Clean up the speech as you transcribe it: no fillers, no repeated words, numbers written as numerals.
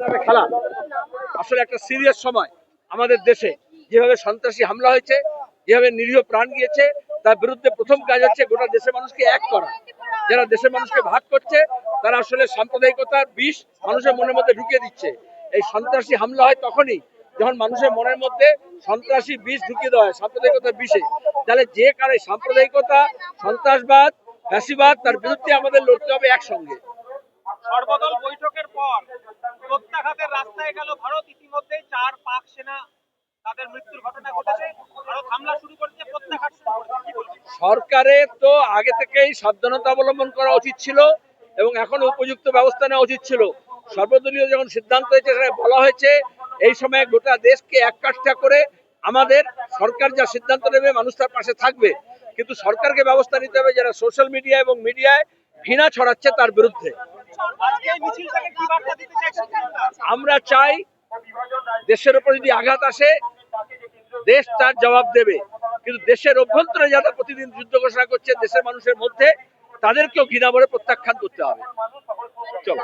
নামে খেলা। আসলে একটা সিরিয়াস সময় আমাদের দেশে যেভাবে সন্ত্রাসী হামলা হয়েছে, যেভাবে নিরীহ প্রাণ গিয়েছে, তার বিরুদ্ধে প্রথম কাজ হচ্ছে গোটা দেশের মানুষকে এক করা। যারা দেশের মানুষকে ভাগ করছে তারা আসলে সাম্প্রদায়িকতার বিষ মানুষের মনের মধ্যে ঢুকিয়ে দিচ্ছে। এই সন্ত্রাসী হামলা হয় তখনই যখন মানুষের মনের মধ্যে সন্ত্রাসী বিষ ঢুকিয়ে দেওয়া হয়, সাম্প্রদায়িকতার বিষে। তাহলে যে কারণে সাম্প্রদায়িকতা, সন্ত্রাসবাদ, ফ্যাসিবাদ, তার বিরুদ্ধে আমাদের লড়তে হবে একসঙ্গে। সর্বদল বৈঠকের পর প্রত্যাঘাতের রাস্তায় গেল ভারত। ইতিমধ্যেই 4 পাক সেনা তাদের মৃত্যুর ঘটনা ঘটেছে। ভারত হামলা শুরু করেছে, প্রত্যাঘাত শুরু করেছে, কি বলবেন? সরকারের তো আগে থেকেই সাবধানতা অবলম্বন করা উচিত ছিল এবং এখন উপযুক্ত ব্যবস্থা নেওয়া উচিত ছিল। সর্বদলীয় যখন সিদ্ধান্ত হয়েছে সেখানে বলা হয়েছে এই সময় গোটা দেশকে এক কাঠা করে আমাদের সরকার যা সিদ্ধান্ত নেবে মানুষ তার পাশে থাকবে, কিন্তু সরকারকে ব্যবস্থা নিতে হবে যারা সোশ্যাল মিডিয়া এবং মিডিয়ায় ঘৃণা ছড়াচ্ছে তার বিরুদ্ধে। আজকে এই মিছিলটাকে কি বার্তা দিতে চাইছেন? আমরা চাই দেশের উপর যদি আঘাত আসে দেশ তার জবাব দেবে, কিন্তু দেশের অভ্যন্তরে যারা প্রতিদিন যুদ্ধ ঘোষণা করছে দেশের মানুষের মধ্যে, তাদেরকেও ঘৃণা ভরে প্রত্যাখ্যান করতে হবে। চলো।